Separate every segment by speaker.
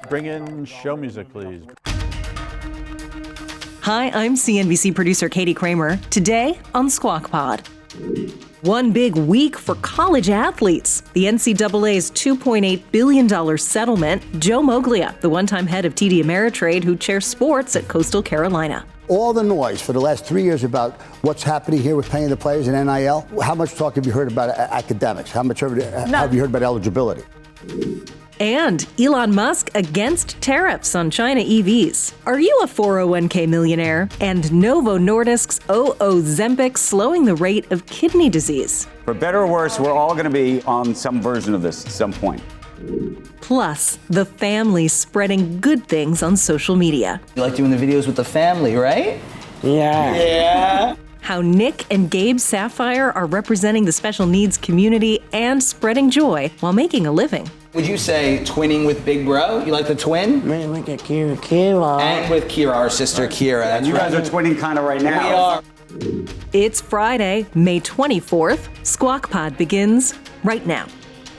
Speaker 1: Bring in show music, please.
Speaker 2: Hi, I'm CNBC producer Katie Kramer. Today on Squawk Pod. One big week for college athletes. The NCAA's $2.8 billion settlement. Joe Moglia, the one-time head of TD Ameritrade who chairs sports at Coastal Carolina.
Speaker 3: All the noise for the last 3 years about what's happening here with paying the players in NIL. How much talk have you heard about academics? How much have you heard about eligibility?
Speaker 2: And Elon Musk against tariffs on China EVs. Are you a 401k millionaire? And Novo Nordisk's Ozempic slowing the rate of kidney disease.
Speaker 4: For better or worse, we're all going to be on some version of this at some point.
Speaker 2: Plus, the family spreading good things on social media.
Speaker 5: You like doing the videos with the family, right? Yeah.
Speaker 2: How Nick and Gabe Safier are representing the special needs community and spreading joy while making a living.
Speaker 5: Would you say twinning with Big Bro? You like the twin?
Speaker 6: Man, look at Kira.
Speaker 5: And with Kira, our sister Kira.
Speaker 4: And you guys are twinning kind of right now.
Speaker 5: We are.
Speaker 2: It's Friday, May 24th. Squawk Pod begins right now.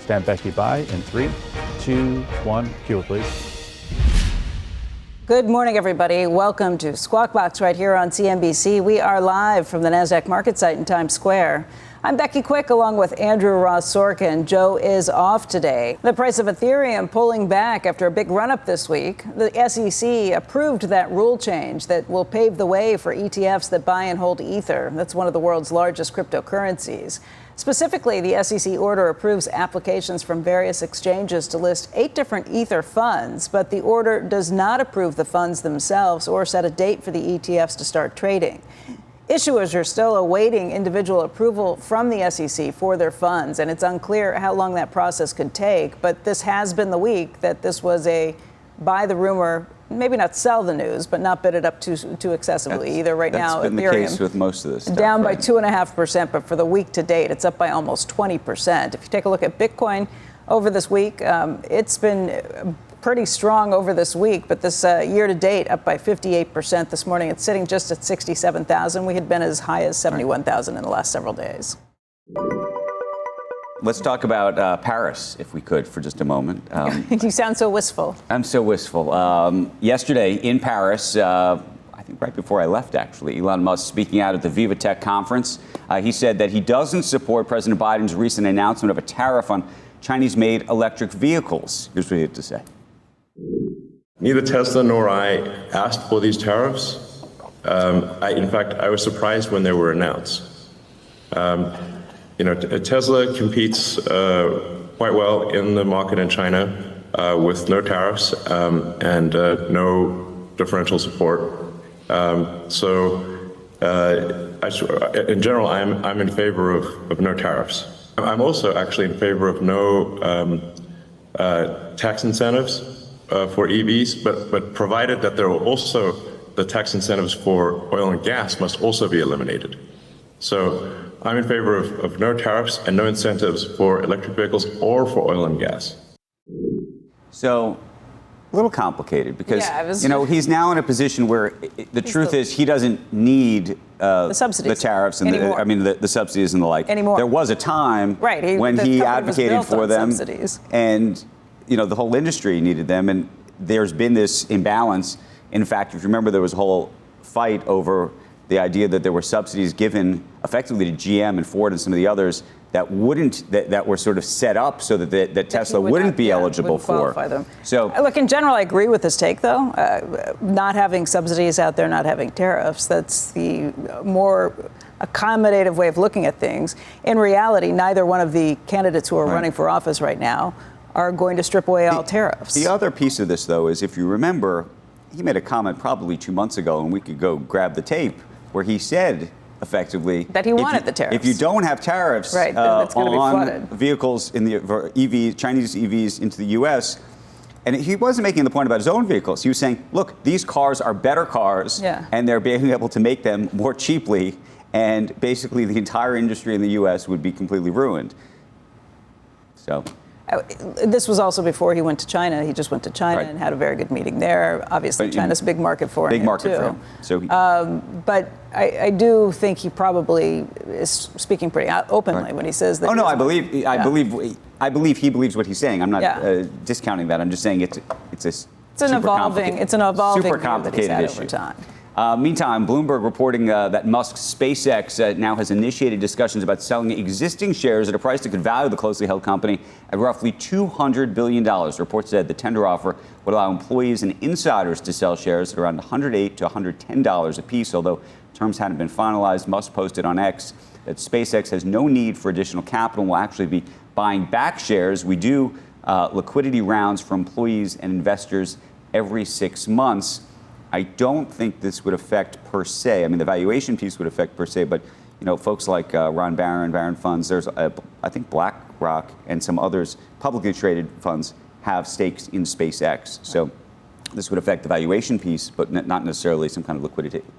Speaker 1: Stand Becky by in 3, 2, 1. Cue it, please.
Speaker 7: Good morning, everybody. Welcome to Squawk Box right here on CNBC. We are live from the NASDAQ market site in Times Square. I'm Becky Quick along with Andrew Ross Sorkin. Joe is off today. The price of Ethereum pulling back after a big run-up this week. The SEC approved that rule change that will pave the way for ETFs that buy and hold Ether. That's one of the world's largest cryptocurrencies. Specifically, the SEC order approves applications from various exchanges to list 8 different Ether funds, but the order does not approve the funds themselves or set a date for the ETFs to start trading. Issuers are still awaiting individual approval from the SEC for their funds, and it's unclear how long that process could take. But this has been the week that this was a buy the rumor, maybe not sell the news, but not bid it up too excessively either. Right now,
Speaker 4: that's been
Speaker 7: Ethereum
Speaker 4: the case with most of this stuff,
Speaker 7: down by
Speaker 4: right?
Speaker 7: 2.5%, but for the week to date, it's up by almost 20%. If you take a look at Bitcoin over this week, it's been pretty strong over this week, but this year to date up by 58% this morning. It's sitting just at 67,000. We had been as high as 71,000 in the last several days.
Speaker 4: Let's talk about Paris, if we could, for just a moment.
Speaker 7: You sound so wistful.
Speaker 4: I'm so wistful. Yesterday in Paris, I think right before I left, actually, Elon Musk speaking out at the Viva Tech conference, he said that he doesn't support President Biden's recent announcement of a tariff on Chinese-made electric vehicles. Here's what he had to say.
Speaker 8: Neither Tesla nor I asked for these tariffs. In fact, I was surprised when they were announced. Tesla competes quite well in the market in China with no tariffs and no differential support. In general, I'm in favor of no tariffs. I'm also actually in favor of no tax incentives for EVs, but provided that there are also the tax incentives for oil and gas must also be eliminated. So I'm in favor of no tariffs and no incentives for electric vehicles or for oil and gas.
Speaker 4: So a little complicated because, he's now in a position where the truth is he doesn't need the tariffs and the subsidies and the like.
Speaker 7: Anymore.
Speaker 4: There was a time when he advocated for them.
Speaker 7: Subsidies.
Speaker 4: And the whole industry needed them, and there's been this imbalance. In fact, if you remember, there was a whole fight over the idea that there were subsidies given effectively to GM and Ford and some of the others that were sort of set up so that Tesla wouldn't be eligible for.
Speaker 7: Them.
Speaker 4: So,
Speaker 7: look, in general, I agree with this take, though. Not having subsidies out there, not having tariffs, that's the more accommodative way of looking at things. In reality, neither one of the candidates who are running for office right now are going to strip away all tariffs.
Speaker 4: The other piece of this, though, is if you remember, he made a comment probably 2 months ago, and we could go grab the tape, where he said effectively
Speaker 7: that he wanted the tariffs.
Speaker 4: If you don't have tariffs on vehicles in the Chinese EVs into the U.S., and he wasn't making the point about his own vehicles. He was saying, look, these cars are better cars, and they're being able to make them more cheaply, and basically the entire industry in the U.S. would be completely ruined. So.
Speaker 7: This was also before he went to China. He just went to China and had a very good meeting there. Obviously, China's a big market for him.
Speaker 4: Big market
Speaker 7: too.
Speaker 4: for him. So,
Speaker 7: but I do think he probably is speaking pretty openly when he says that.
Speaker 4: Oh no, I believe he believes what he's saying. I'm not discounting that. I'm just saying it's an evolving
Speaker 7: super
Speaker 4: complicated issue
Speaker 7: over time.
Speaker 4: Meantime, Bloomberg reporting that Musk's SpaceX now has initiated discussions about selling existing shares at a price that could value the closely held company at roughly $200 billion. Reports said the tender offer would allow employees and insiders to sell shares at around $108 to $110 a piece, although terms hadn't been finalized. Musk posted on X that SpaceX has no need for additional capital and will actually be buying back shares. We do liquidity rounds for employees and investors every 6 months. I don't think this would affect per se. I mean, the valuation piece would affect per se, but folks like Ron Barron Funds, there's I think BlackRock and some others, publicly traded funds, have stakes in SpaceX. So this would affect the valuation piece, but not necessarily some kind of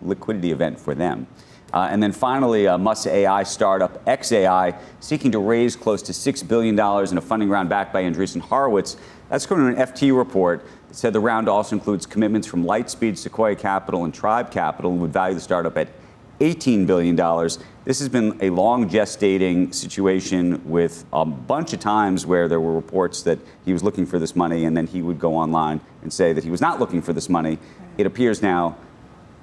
Speaker 4: liquidity event for them. And then finally, Musk's AI startup XAI seeking to raise close to $6 billion in a funding round backed by Andreessen Horowitz. That's according to an FT report. It said the round also includes commitments from Lightspeed, Sequoia Capital, and Tribe Capital, and would value the startup at $18 billion. This has been a long gestating situation with a bunch of times where there were reports that he was looking for this money, and then he would go online and say that he was not looking for this money. It appears now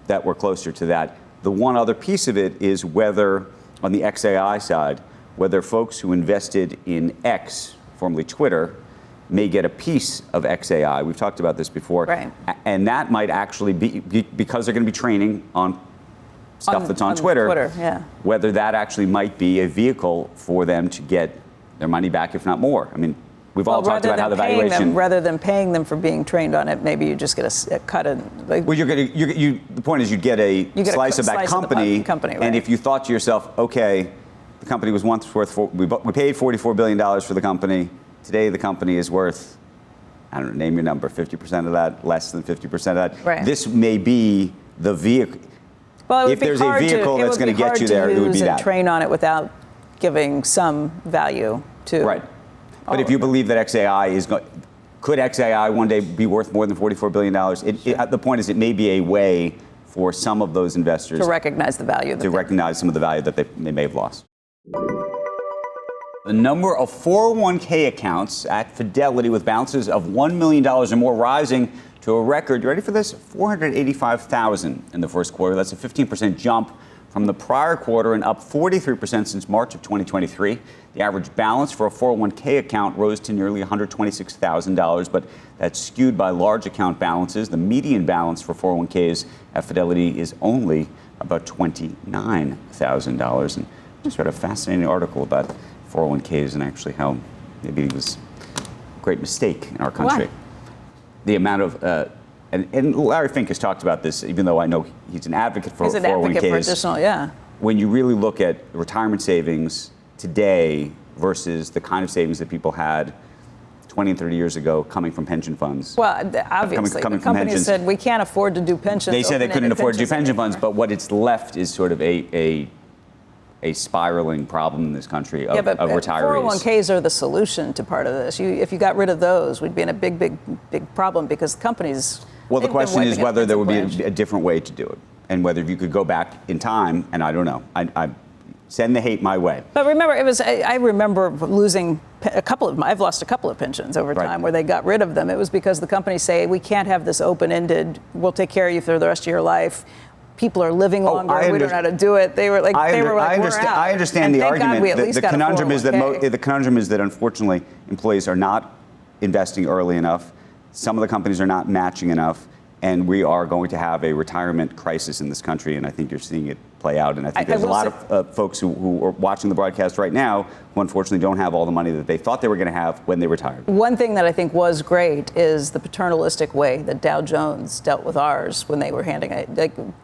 Speaker 4: that we're closer to that. The one other piece of it is whether, on the XAI side, whether folks who invested in X, formerly Twitter, may get a piece of XAI. We've talked about this before.
Speaker 7: Right.
Speaker 4: And that might actually be because they're going to be training on stuff that's on Twitter, whether that actually might be a vehicle for them to get their money back, if not more. I mean, we've all talked about how the valuation...
Speaker 7: rather than paying them for being trained on it, maybe you just get a cut in...
Speaker 4: Well, the point is you'd get a slice of that company,
Speaker 7: right.
Speaker 4: And if you thought to yourself, okay, the company was once worth... We paid $44 billion for the company. Today, the company is worth, I don't know, name your number, 50% of that, less than 50% of that.
Speaker 7: Right.
Speaker 4: This may be the vehicle.
Speaker 7: Well,
Speaker 4: if there's a vehicle that's going to get you there, it would be that.
Speaker 7: Train on it without giving some value to.
Speaker 4: Right. But if you believe that XAI is going, could XAI one day be worth more than $44 billion? The point is, it may be a way for some of those investors
Speaker 7: to recognize the value.
Speaker 4: To recognize some of the value that they may have lost. The number of 401k accounts at Fidelity with balances of $1 million or more rising to a record, you ready for this? 485,000 in the first quarter. That's a 15% jump from the prior quarter and up 43% since March of 2023. The average balance for a 401k account rose to nearly $126,000, but that's skewed by large account balances. The median balance for 401ks at Fidelity is only about $29,000. And I just read a fascinating article about 401ks and actually how maybe it was a great mistake in our country.
Speaker 7: Why?
Speaker 4: The amount of, and Larry Fink has talked about this, even though I know he's an advocate for 401ks.
Speaker 7: He's an advocate for additional,
Speaker 4: When you really look at retirement savings today versus the kind of savings that people had 20 and 30 years ago coming from pension funds.
Speaker 7: Well, obviously, the companies said we can't afford to do pensions.
Speaker 4: They said they couldn't afford to do pension funds, but what it's left is sort of a spiraling problem in this country of retirees.
Speaker 7: 401ks are the solution to part of this. If you got rid of those, we'd be in a big problem because companies...
Speaker 4: Well, the question is whether there would be a different way to do it and whether you could go back in time, and I don't know. I send the hate my way.
Speaker 7: But remember, I remember losing I've lost a couple of pensions over time where they got rid of them. It was because the companies say, we can't have this open-ended, we'll take care of you for the rest of your life. People are living longer. We don't know how to do it. They were like,
Speaker 4: I understand
Speaker 7: and
Speaker 4: the argument. The conundrum is that unfortunately employees are not investing early enough. Some of the companies are not matching enough, and we are going to have a retirement crisis in this country. And I think you're seeing it play out. And I think there's a lot of folks who are watching the broadcast right now who unfortunately don't have all the money that they thought they were going to have when they retired.
Speaker 7: One thing that I think was great is the paternalistic way that Dow Jones dealt with ours when they were handing it.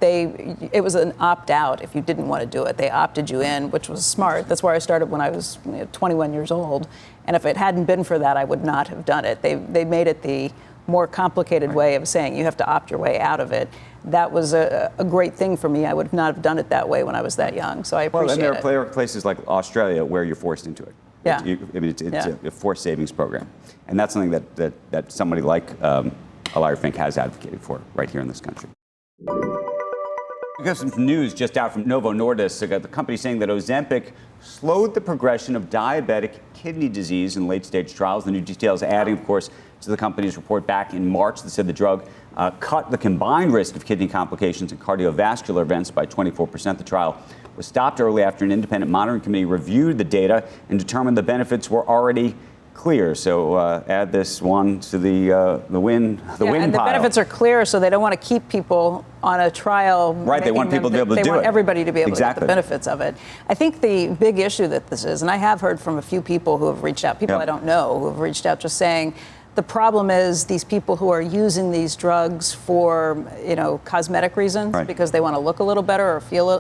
Speaker 7: It was an opt-out if you didn't want to do it. They opted you in, which was smart. That's where I started when I was 21 years old. And if it hadn't been for that, I would not have done it. They made it the more complicated way of saying you have to opt your way out of it. That was a great thing for me. I would not have done it that way when I was that young, so I appreciate it.
Speaker 4: Well, and there are places like Australia where you're forced into it.
Speaker 7: Yeah.
Speaker 4: It's a forced savings program. And that's something that somebody like Larry Fink has advocated for right here in this country. We got some news just out from Novo Nordisk. The company saying that Ozempic slowed the progression of diabetic kidney disease in late-stage trials. The new details adding, of course, to the company's report back in March that said the drug cut the combined risk of kidney complications and cardiovascular events by 24%. The trial was stopped early after an independent monitoring committee reviewed the data and determined the benefits were already clear. So add this one to the win pile.
Speaker 7: And the benefits are clear, so they don't want to keep people on a trial.
Speaker 4: Right, they want people to be able to do it.
Speaker 7: They want everybody to be able to get the benefits of it. I think the big issue that this is, and I have heard from a few people who have reached out, people I don't know who have reached out just saying, the problem is these people who are using these drugs for, cosmetic reasons, because they want to look a little better or feel,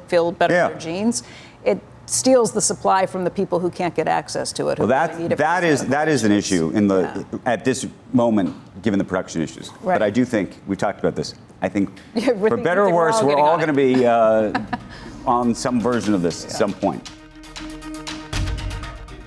Speaker 7: feel better in their genes. It steals the supply from the people who can't get access to it.
Speaker 4: Well, that is an issue at this moment, given the production issues.
Speaker 7: Right.
Speaker 4: But I do think we talked about this. I think for better or worse, we're all going to be on some version of this at some point.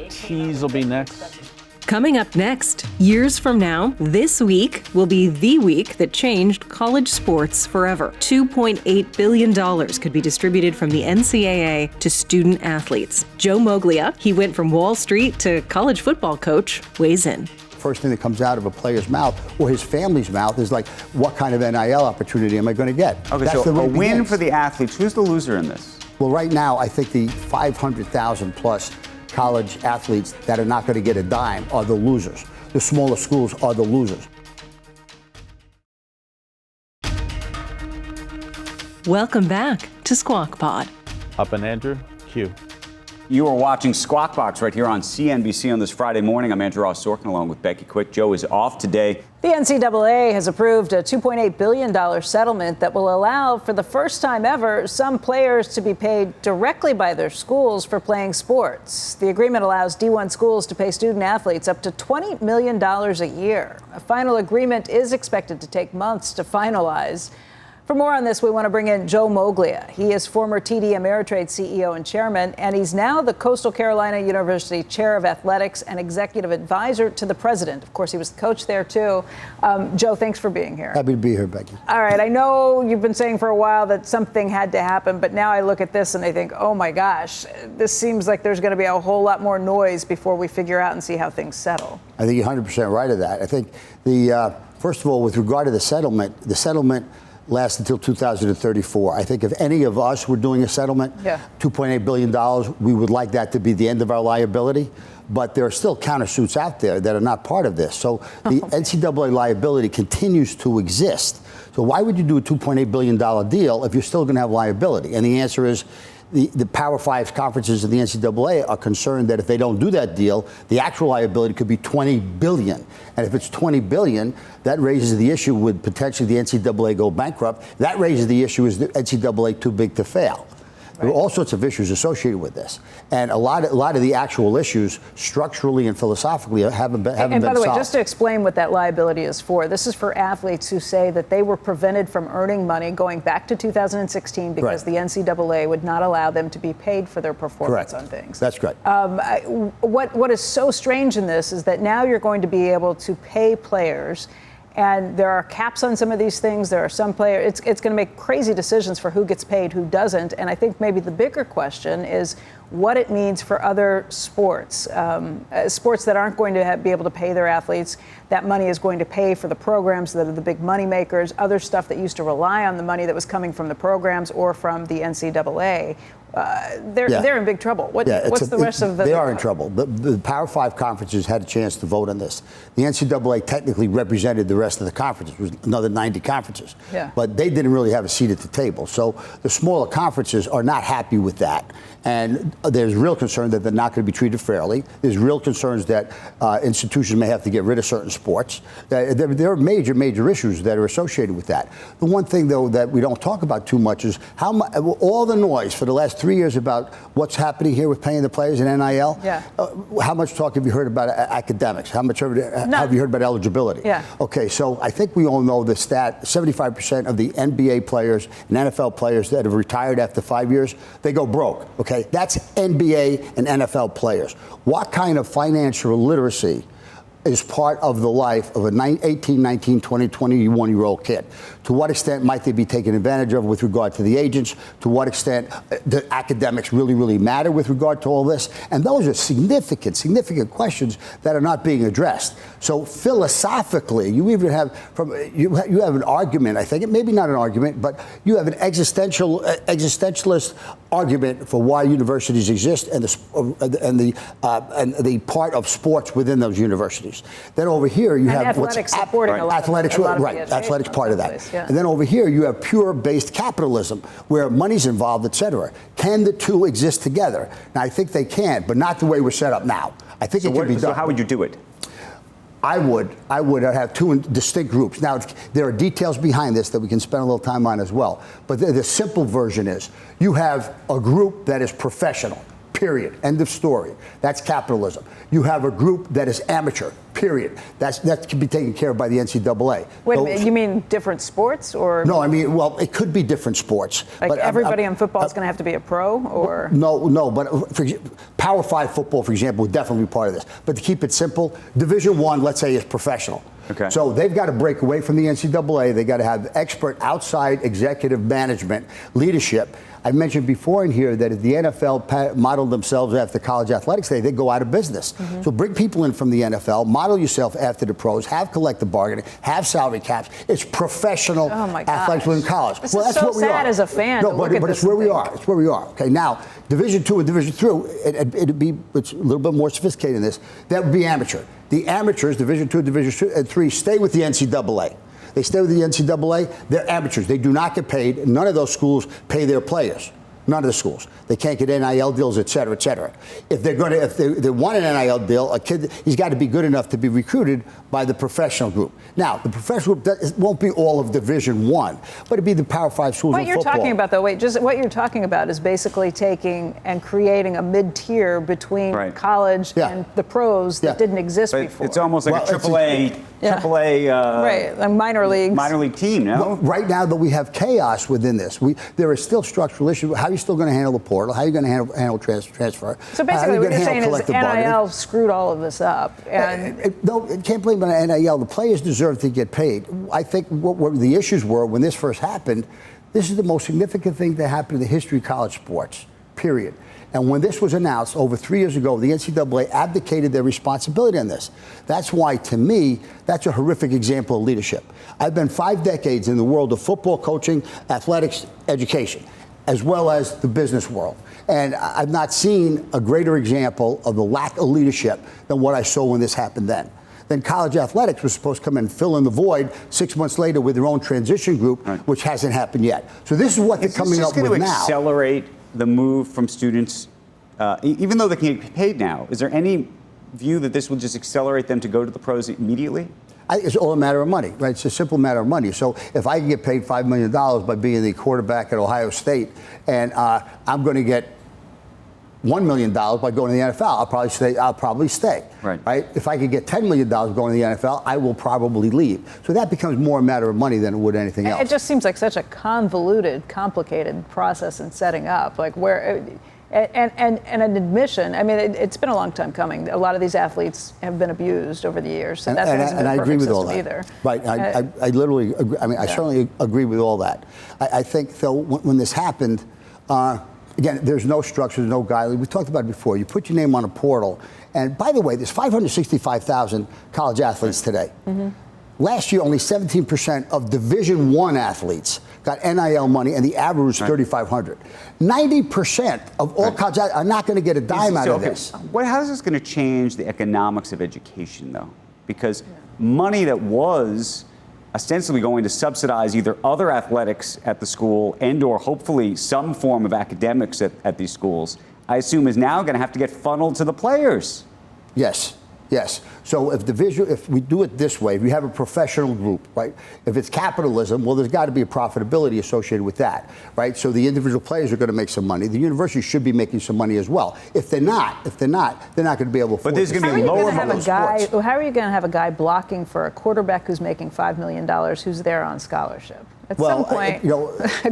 Speaker 1: Cheese will be next.
Speaker 2: Coming up next, years from now, this week will be the week that changed college sports forever. $2.8 billion could be distributed from the NCAA to student athletes. Joe Moglia, he went from Wall Street to college football coach, weighs in.
Speaker 3: First thing that comes out of a player's mouth or his family's mouth is like, what kind of NIL opportunity am I going to get?
Speaker 4: Okay, so a win for the athletes. Who's the loser in this?
Speaker 3: Well, right now, I think the 500,000 plus college athletes that are not going to get a dime are the losers. The smaller schools are the losers.
Speaker 2: Welcome back to Squawk Pod.
Speaker 1: Up and Andrew, Q.
Speaker 4: You are watching Squawk Box right here on CNBC on this Friday morning. I'm Andrew Ross Sorkin along with Becky Quick. Joe is off today.
Speaker 7: The NCAA has approved a $2.8 billion settlement that will allow, for the first time ever, some players to be paid directly by their schools for playing sports. The agreement allows D1 schools to pay student athletes up to $20 million a year. A final agreement is expected to take months to finalize. For more on this, we want to bring in Joe Moglia. He is former TD Ameritrade CEO and chairman, and he's now the Coastal Carolina University Chair of Athletics and Executive Advisor to the President. Of course, he was the coach there, too. Joe, thanks for being here.
Speaker 3: Happy to be here, Becky.
Speaker 7: All right. I know you've been saying for a while that something had to happen, but now I look at this and I think, oh, my gosh, this seems like there's going to be a whole lot more noise before we figure out and see how things settle.
Speaker 3: I think you're 100% right of that. I think first of all, with regard to the settlement lasts until 2034. I think if any of us were doing a settlement, $2.8 billion, we would like that to be the end of our liability. But there are still countersuits out there that are not part of this. So the NCAA liability continues to exist. So why would you do a $2.8 billion deal if you're still going to have liability? And the answer is the Power 5 conferences of the NCAA are concerned that if they don't do that deal, the actual liability could be $20 billion. And if it's $20 billion, that raises the issue, would potentially the NCAA go bankrupt? That raises the issue, is the NCAA too big to fail? There are all sorts of issues associated with this, and a lot of the actual issues, structurally and philosophically, haven't been solved.
Speaker 7: And by the way, just to explain what that liability is for, this is for athletes who say that they were prevented from earning money going back to 2016 because the NCAA would not allow them to be paid for their performance on things.
Speaker 3: That's correct.
Speaker 7: What is so strange in this is that now you're going to be able to pay players. And there are caps on some of these things. There are some players, it's going to make crazy decisions for who gets paid, who doesn't. And I think maybe the bigger question is what it means for other sports. Sports that aren't going to be able to pay their athletes. That money is going to pay for the programs that are the big money makers, other stuff that used to rely on the money that was coming from the programs or from the NCAA. They're in big trouble. What's the rest of the...
Speaker 3: They are in trouble. The Power 5 conferences had a chance to vote on this. The NCAA technically represented the rest of the conferences. It was another 90 conferences. But they didn't really have a seat at the table. So the smaller conferences are not happy with that. And there's real concern that they're not going to be treated fairly. There's real concerns that institutions may have to get rid of certain sports. There are major issues that are associated with that. The one thing, though, that we don't talk about too much is how all the noise for the last 3 years about what's happening here with paying the players in NIL. How much talk have you heard about academics? How much have you heard about eligibility? Okay, so I think we all know the stat, 75% of the NBA players and NFL players that have retired after 5 years, they go broke. Okay, that's NBA and NFL players. What kind of financial literacy is part of the life of a 18, 19, 20, 21-year-old kid? To what extent might they be taken advantage of with regard to the agents? To what extent the academics really, really matter with regard to all this? And those are significant questions that are not being addressed. So philosophically, you even have you have an argument, I think, maybe not an argument, but you have an existentialist argument for why universities exist and the part of sports within those universities. Then over here you have
Speaker 7: athletics supporting a lot
Speaker 3: athletics,
Speaker 7: of
Speaker 3: right? Athletics part of that. Yeah. And then over here you have pure-based capitalism where money's involved, et cetera. Can the two exist together? Now I think they can, but not the way we're set up now. I think it can be done.
Speaker 4: So how would you do it?
Speaker 3: I would have two distinct groups. Now, there are details behind this that we can spend a little time on as well. But the simple version is you have a group that is professional, period, end of story. That's capitalism. You have a group that is amateur, period. That can be taken care of by the NCAA.
Speaker 7: Wait a minute, you mean different sports or?
Speaker 3: No, I mean, well, it could be different sports.
Speaker 7: Like but everybody in football is going to have to be a pro, or?
Speaker 3: No, but Power 5 football, for example, would definitely be part of this. But to keep it simple, Division I, let's say, is professional.
Speaker 4: Okay.
Speaker 3: So they've got to break away from the NCAA. They've got to have expert outside executive management leadership. I mentioned before in here that if the NFL modeled themselves after college athletics, they'd go out of business. Mm-hmm. So bring people in from the NFL, model yourself after the pros, have collective bargaining, have salary caps. It's professional athletics within college.
Speaker 7: This is so sad as a fan.
Speaker 3: No, but it's where we are. It's where we are. Okay, now Division II and Division III, it's a little bit more sophisticated than this. That would be amateur. The amateurs, Division II, Division III, stay with the NCAA. They stay with the NCAA. They're amateurs. They do not get paid. None of those schools pay their players. None of the schools. They can't get NIL deals, et cetera, et cetera. If they want an NIL deal, a kid, he's got to be good enough to be recruited by the professional group. Now, the professional group won't be all of Division I, but it'd be the Power 5 schools of football.
Speaker 7: What you're talking about, though, what you're talking about is basically taking and creating a mid-tier between college and the pros that didn't exist before.
Speaker 4: It's almost like a AAA,
Speaker 7: a minor league
Speaker 4: team, no?
Speaker 3: Well, right now, though, we have chaos within this. There are still structural issues. How are you still going to handle the portal? How are you going to handle transfer?
Speaker 7: So basically, what you're saying is NIL screwed all of this up. And
Speaker 3: no, it can't blame it on NIL. The players deserve to get paid. I think what the issues were when this first happened, this is the most significant thing that happened in the history of college sports, period. And when this was announced over 3 years ago, the NCAA abdicated their responsibility on this. That's why, to me, that's a horrific example of leadership. I've been 5 decades in the world of football coaching, athletics, education, as well as the business world. And I've not seen a greater example of the lack of leadership than what I saw when this happened then. Then college athletics was supposed to come in and fill in the void 6 months later with their own transition group, which hasn't happened yet. So this is what they're coming up with now.
Speaker 4: Accelerate the move from students, even though they can get paid now. Is there any view that this will just accelerate them to go to the pros immediately?
Speaker 3: It's all a matter of money, right? It's a simple matter of money. So if I can get paid $5 million by being the quarterback at Ohio State, and I'm going to get $1 million by going to the NFL, I'll probably stay. Right? If I could get $10 million going to the NFL, I will probably leave. So that becomes more a matter of money than it would anything else.
Speaker 7: It just seems like such a convoluted, complicated process in setting up, like where. And an admission. I mean, it's been a long time coming. A lot of these athletes have been abused over the years, so that hasn't been a perfect system either.
Speaker 3: Right. I literally agree. I mean, I certainly agree with all that. I think, though, when this happened, again, there's no structure, there's no guideline. We talked about it before. You put your name on a portal, and by the way, there's 565,000 college athletes today. Mm-hmm. Last year, only 17% of Division I athletes got NIL money, and the average was 3,500. 90% of all college athletes are not going to get a dime out of this.
Speaker 4: How is this going to change the economics of education, though? Because money that was ostensibly going to subsidize either other athletics at the school and or hopefully some form of academics at these schools, I assume is now going to have to get funneled to the players.
Speaker 3: Yes. So if we do it this way, if we have a professional group, right? If it's capitalism, well, there's got to be a profitability associated with that, right? So the individual players are going to make some money. The university should be making some money as well. If they're not, they're not going to be able to afford.
Speaker 4: But there's going to be lower
Speaker 7: sports. How are you going to have a guy blocking for a quarterback who's making $5 million who's there on scholarship? At some point,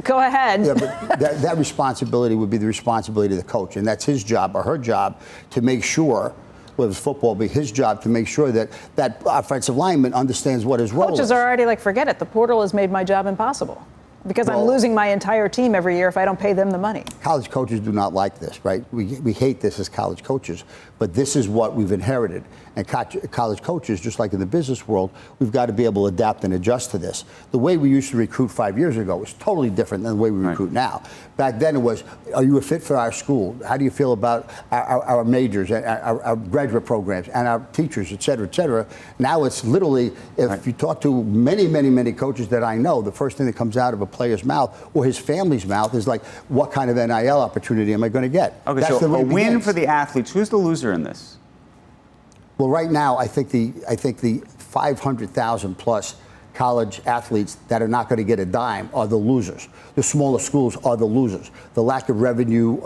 Speaker 7: go ahead.
Speaker 3: Yeah, but that responsibility would be the responsibility of the coach, and that's his job or her job to make sure, whether it's football, be his job to make sure that that offensive lineman understands what his role is.
Speaker 7: Coaches are already like, forget it. The portal has made my job impossible. Because I'm losing my entire team every year if I don't pay them the money.
Speaker 3: College coaches do not like this, right? We hate this as college coaches, but this is what we've inherited. And college coaches, just like in the business world, we've got to be able to adapt and adjust to this. The way we used to recruit 5 years ago was totally different than the way we recruit now. Back then it was, are you a fit for our school? How do you feel about our majors, our graduate programs, and our teachers, et cetera, et cetera. Now it's literally, if you talk to many, many, many coaches that I know, the first thing that comes out of a player's mouth or his family's mouth is like, what kind of NIL opportunity am I going to get?
Speaker 4: Okay, that's so a win for the athletes. Who's the loser in this?
Speaker 3: Well, right now, I think the 500,000 plus college athletes that are not going to get a dime are the losers. The smaller schools are the losers. The lack of revenue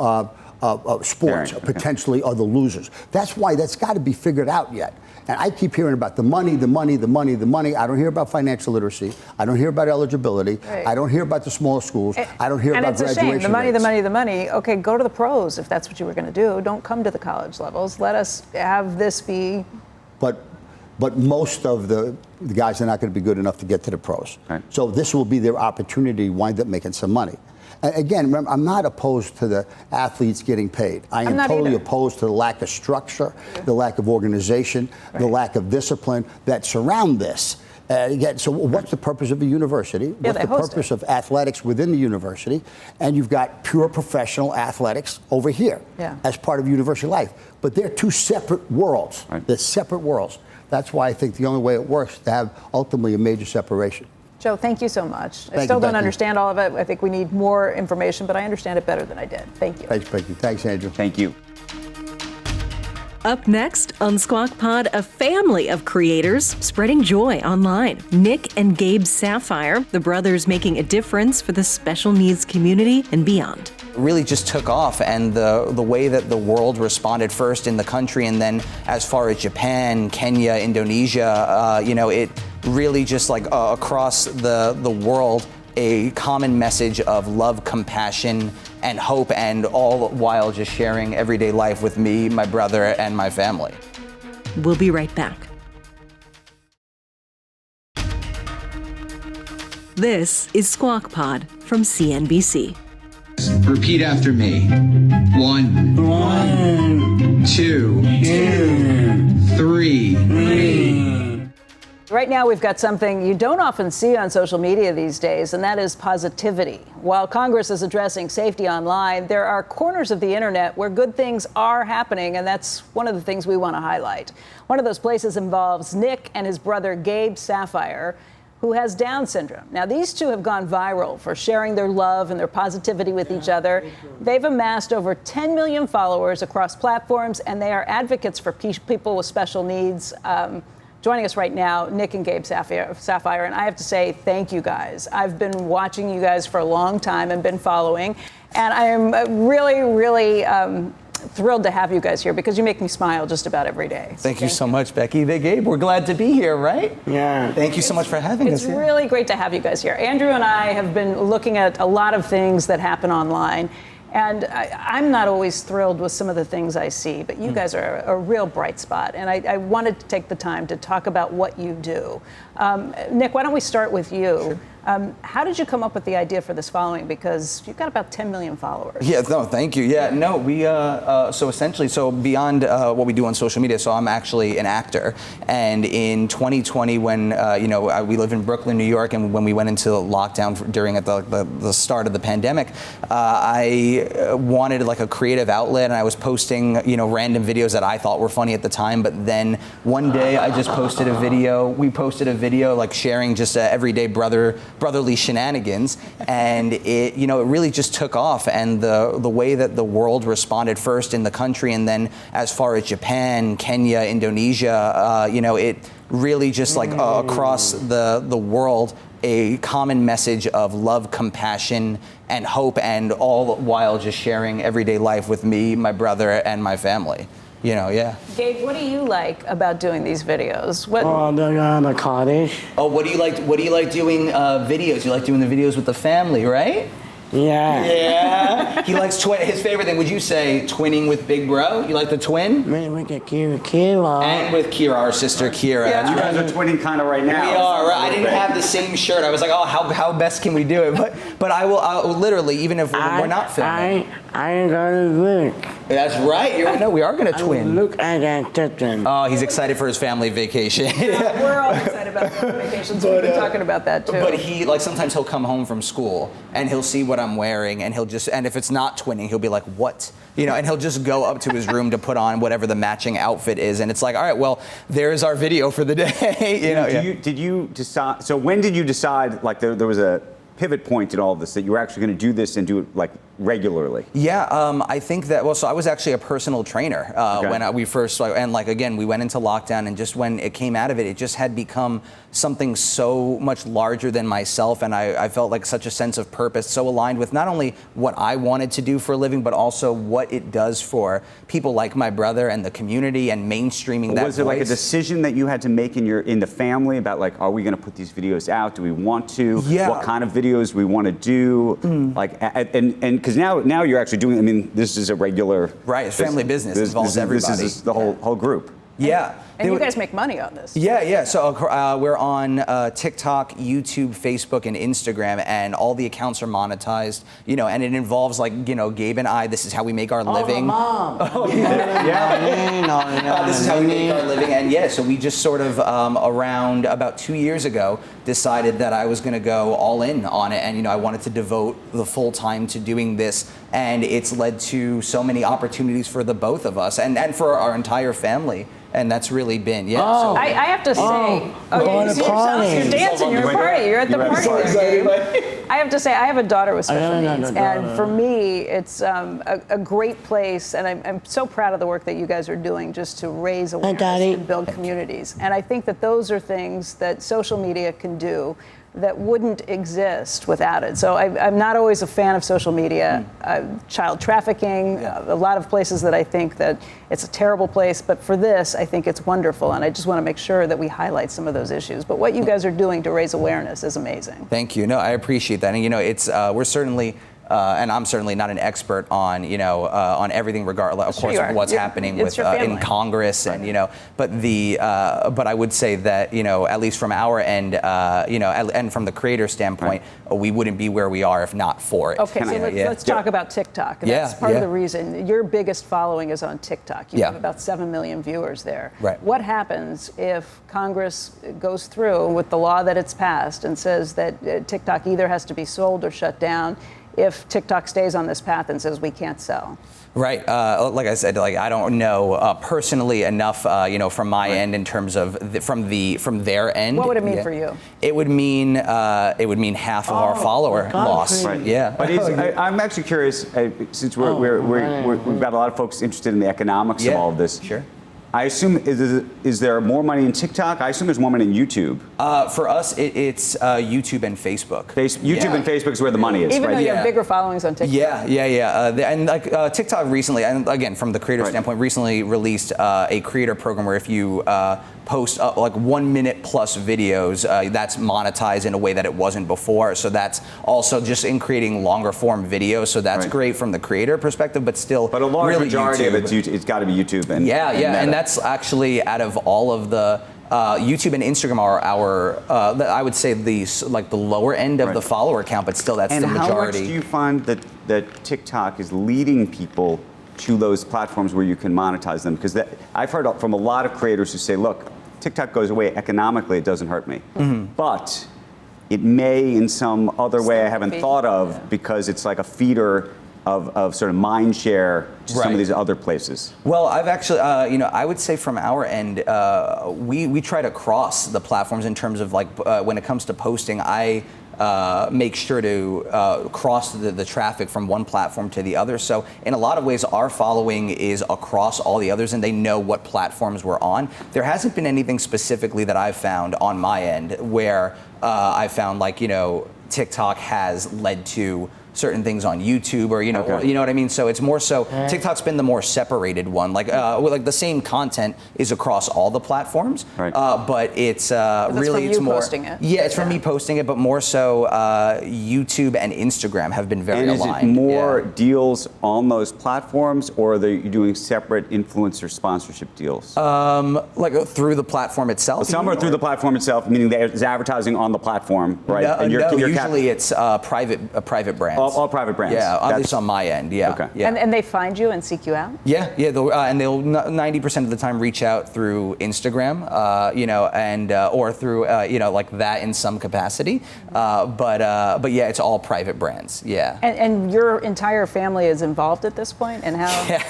Speaker 3: sports potentially are the losers. That's why that's got to be figured out yet. And I keep hearing about the money, the money, the money, the money. I don't hear about financial literacy. I don't hear about eligibility. I don't hear about the smaller schools. I don't hear about graduation rates.
Speaker 7: And it's a shame. The money, the money, the money. Okay, go to the pros if that's what you were going to do. Don't come to the college levels. Let us have this be.
Speaker 3: But most of the guys are not going to be good enough to get to the pros. So this will be their opportunity to wind up making some money. Again, remember, I'm not opposed to the athletes getting paid. I am totally opposed to the lack of structure, the lack of organization, the lack of discipline that surround this. Again, so what's the purpose of a university? What's the purpose of athletics within the university? And you've got pure professional athletics over here as part of university life. But they're two separate worlds. They're separate worlds. That's why I think the only way it works is to have ultimately a major separation.
Speaker 7: Joe, thank you so much. I still don't understand all of it. I think we need more information, but I understand it better than I did. Thank you.
Speaker 3: Thanks, Becky. Thanks, Andrew.
Speaker 4: Thank you.
Speaker 2: Up next on Squawk Pod, a family of creators spreading joy online. Nick and Gabe Safier, the brothers making a difference for the special needs community and beyond.
Speaker 5: Really just took off, and the way that the world responded first in the country and then as far as Japan, Kenya, Indonesia, it really just like across the world, a common message of love, compassion, and hope, and all while just sharing everyday life with me, my brother, and my family.
Speaker 2: We'll be right back. This is Squawk Pod from CNBC.
Speaker 9: Repeat after me. 1, 2, 3.
Speaker 7: Right now, we've got something you don't often see on social media these days, and that is positivity. While Congress is addressing safety online, there are corners of the internet where good things are happening, and that's one of the things we want to highlight. One of those places involves Nick and his brother Gabe Safier, who has Down syndrome. Now, these two have gone viral for sharing their love and their positivity with each other. They've amassed over 10 million followers across platforms, and they are advocates for people with special needs. Joining us right now, Nick and Gabe Safier, and I have to say thank you guys. I've been watching you guys for a long time and been following, and I am really, really thrilled to have you guys here because you make me smile just about every day.
Speaker 5: Thank you so much, Becky. Gabe, we're glad to be here, right?
Speaker 6: Yeah.
Speaker 5: Thank you so much for having us
Speaker 7: here.
Speaker 5: It's
Speaker 7: really great to have you guys here. Andrew and I have been looking at a lot of things that happen online. And I'm not always thrilled with some of the things I see, but you guys are a real bright spot. And I wanted to take the time to talk about what you do. Nick, why don't we start with you? Sure. How did you come up with the idea for this following? Because you've got about 10 million followers.
Speaker 5: Yeah, no, thank you. Yeah, no, we, so essentially, beyond what we do on social media, so I'm actually an actor. And in 2020, when, we live in Brooklyn, New York, and when we went into lockdown during the start of the pandemic, I wanted like a creative outlet, and I was posting, random videos that I thought were funny at the time. But then one day I just posted a video. We posted a video like sharing just everyday brotherly shenanigans, and it really just took off, and the way that the world responded first in the country and then as far as Japan, Kenya, Indonesia, it really just like across the world, a common message of love, compassion, and hope, and all while just sharing everyday life with me, my brother, and my family. Yeah.
Speaker 7: Gabe, what do you like about doing these videos? What?
Speaker 6: Oh, they're on the cottage.
Speaker 5: Oh, what do you like doing videos? You like doing the videos with the family, right?
Speaker 6: Yeah.
Speaker 5: Yeah. He likes his favorite thing. Would you say twinning with Big Bro? You like the twin?
Speaker 6: We get Kira.
Speaker 5: And with Kira, our sister Kira.
Speaker 7: Yeah.
Speaker 5: That's
Speaker 4: You
Speaker 5: right.
Speaker 4: guys are twinning kind of right now.
Speaker 5: We are. Right? I didn't have the same shirt. I was like, oh, how best can we do it? But I will literally, even if we're not filming.
Speaker 6: I ain't gonna look.
Speaker 5: That's right. We are going to twin.
Speaker 6: Look at that chicken.
Speaker 5: Oh, he's excited for his family vacation.
Speaker 7: We're all excited about family vacations. We've been talking about that too.
Speaker 5: But he sometimes he'll come home from school and he'll see what I'm wearing and and if it's not twinning, he'll be like, what? And he'll just go up to his room to put on whatever the matching outfit is, and it's like, all right, well, there's our video for the day.
Speaker 4: Did you decide? So when did you decide? Like there was a pivot point in all of this that you were actually going to do this and do it like regularly?
Speaker 5: Yeah, I think that, so I was actually a personal trainer when we first, and again, we went into lockdown, and just when it came out of it, it just had become something so much larger than myself, and I felt like such a sense of purpose, so aligned with not only what I wanted to do for a living, but also what it does for people like my brother and the community and mainstreaming that
Speaker 4: Was it like a decision that you had to make in the family about like, are we going to put these videos out? Do we want to?
Speaker 5: Yeah.
Speaker 4: What kind of videos we want to do? Like, and because now you're actually doing. I mean, this is a regular.
Speaker 5: Right, it's family business. Involves everybody.
Speaker 4: This is the whole group.
Speaker 5: Yeah.
Speaker 7: And you guys make money on this.
Speaker 5: Yeah. So we're on TikTok, YouTube, Facebook, and Instagram, and all the accounts are monetized. And it involves Gabe and I. This is how we make our living.
Speaker 6: Mom.
Speaker 5: Oh yeah. This is how we make our living, and so we just sort of around about 2 years ago decided that I was going to go all in on it, and I wanted to devote the full time to doing this, and it's led to so many opportunities for the both of us and for our entire family. And that's really been,
Speaker 6: Oh.
Speaker 7: I have to say, you're dancing, you're at the party there, Gabe. I have to say, I have a daughter with special needs, and for me, it's a great place, and I'm so proud of the work that you guys are doing just to raise awareness and build communities. And I think that those are things that social media can do that wouldn't exist without it. So I'm not always a fan of social media. Child trafficking, a lot of places that I think that it's a terrible place, but for this, I think it's wonderful, and I just want to make sure that we highlight some of those issues. But what you guys are doing to raise awareness is amazing.
Speaker 5: Thank you. No, I appreciate that. And it's we're certainly. And I'm certainly not an expert on on everything, regardless, of course, of what's happening with in Congress, and but I would say that at least from our end, and from the creator standpoint, we wouldn't be where we are if not for it.
Speaker 7: Okay, so let's talk about TikTok. That's part of the reason your biggest following is on TikTok. You have about 7 million viewers there.
Speaker 5: Right.
Speaker 7: What happens if Congress goes through with the law that it's passed and says that TikTok either has to be sold or shut down? If TikTok stays on this path and says we can't sell?
Speaker 5: Right. Like I said, I don't know personally enough, from my end in terms of from their end.
Speaker 7: What would it mean for you?
Speaker 5: It would mean half of our follower loss.
Speaker 4: Right.
Speaker 5: Yeah.
Speaker 4: But I'm actually curious, since we've got a lot of folks interested in the economics of all of this.
Speaker 5: Sure.
Speaker 4: I assume, is there more money in TikTok? I assume there's more money in YouTube.
Speaker 5: For us, it's YouTube and Facebook.
Speaker 4: YouTube and Facebook is where the money is,
Speaker 7: Even
Speaker 4: right?
Speaker 7: though you have bigger followings on TikTok.
Speaker 5: And TikTok recently, and again, from the creator standpoint, recently released a creator program where if you post 1 minute plus videos, that's monetized in a way that it wasn't before. So that's also just in creating longer form videos. So that's great from the creator perspective, but still,
Speaker 4: but a large
Speaker 5: really
Speaker 4: majority
Speaker 5: YouTube.
Speaker 4: of it's got to be YouTube and
Speaker 5: and that's actually out of all of the. YouTube and Instagram are our, I would say the lower end of the follower count, but still that's the majority.
Speaker 4: And how much do you find that TikTok is leading people to those platforms where you can monetize them? Because I've heard from a lot of creators who say, look, TikTok goes away economically, it doesn't hurt me. But it may in some other way I haven't thought of because it's like a feeder of sort of mind share to some of these other places.
Speaker 5: Well, I've actually, I would say from our end, we try to cross the platforms in terms of when it comes to posting, I make sure to cross the traffic from one platform to the other. So in a lot of ways, our following is across all the others and they know what platforms we're on. There hasn't been anything specifically that I've found on my end where I found TikTok has led to certain things on YouTube or, you know what I mean? So it's more so, TikTok's been the more separated one. Like the same content is across all the platforms, but it's really, it's more. Posting it. Yeah, it's from me posting it, but more so YouTube and Instagram have been very aligned.
Speaker 4: And is it more deals on those platforms, or are you doing separate influencer sponsorship deals?
Speaker 5: Like through the platform itself?
Speaker 4: Some are through the platform itself, meaning there's advertising on the platform, right?
Speaker 5: No, usually it's private brands.
Speaker 4: All private brands.
Speaker 5: Yeah, at least on my end, Okay.
Speaker 7: Yeah. And they find you and seek you out?
Speaker 5: Yeah, they'll 90% of the time reach out through Instagram, and or through like that in some capacity. But yeah, it's all private brands. Yeah.
Speaker 7: And your entire family is involved at this point, and how?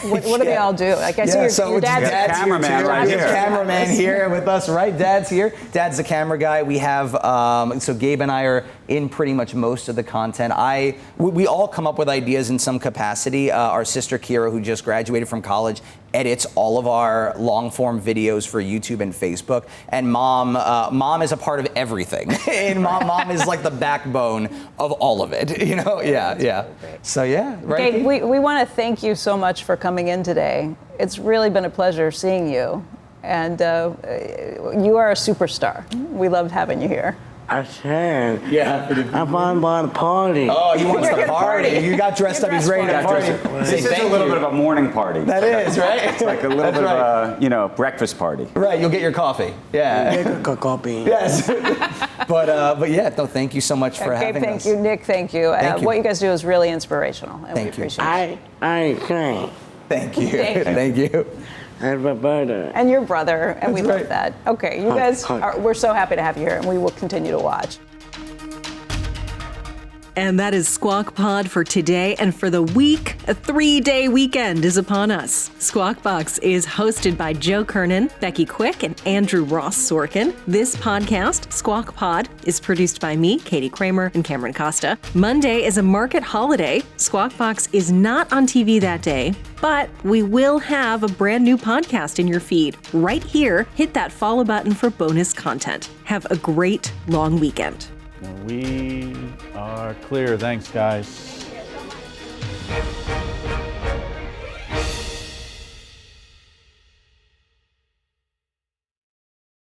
Speaker 7: What do they all do? Like I see your dad's
Speaker 4: cameraman right here.
Speaker 5: Cameraman here with us, right? Dad's here. Dad's the camera guy. We have so Gabe and I are in pretty much most of the content. We all come up with ideas in some capacity. Our sister Kira, who just graduated from college, edits all of our long form videos for YouTube and Facebook. And mom is a part of everything. And mom is like the backbone of all of it. Yeah. So yeah, right.
Speaker 7: Gabe, we want to thank you so much for coming in today. It's really been a pleasure seeing you, and you are a superstar. We loved having you here.
Speaker 6: I said.
Speaker 5: Yeah.
Speaker 6: I want to party.
Speaker 5: Oh, he wants to party. You got dressed up. He's ready to party.
Speaker 4: This is a little bit of a morning party.
Speaker 5: That is, right?
Speaker 4: It's like a little bit of a, breakfast party.
Speaker 5: Right, you'll get your coffee. Yeah.
Speaker 6: Get a coffee.
Speaker 5: Yes. But yeah, no, thank you so much for having us.
Speaker 7: Thank you, Nick. Thank you.
Speaker 5: What
Speaker 7: you guys do is really inspirational, and we appreciate it.
Speaker 6: I think.
Speaker 5: Thank you. Thank you.
Speaker 6: And my brother.
Speaker 7: And your brother, and we
Speaker 5: right.
Speaker 7: love that. Okay, you guys, we're so happy to have you here, and we will continue to watch.
Speaker 2: And that is Squawk Pod for today and for the week. A 3-day weekend is upon us. Squawk Box is hosted by Joe Kernan, Becky Quick, and Andrew Ross Sorkin. This podcast, Squawk Pod, is produced by me, Katie Kramer, and Cameron Costa. Monday is a market holiday. Squawk Box is not on TV that day, but we will have a brand new podcast in your feed. Right here, hit that follow button for bonus content. Have a great long weekend.
Speaker 1: We are clear. Thanks, guys.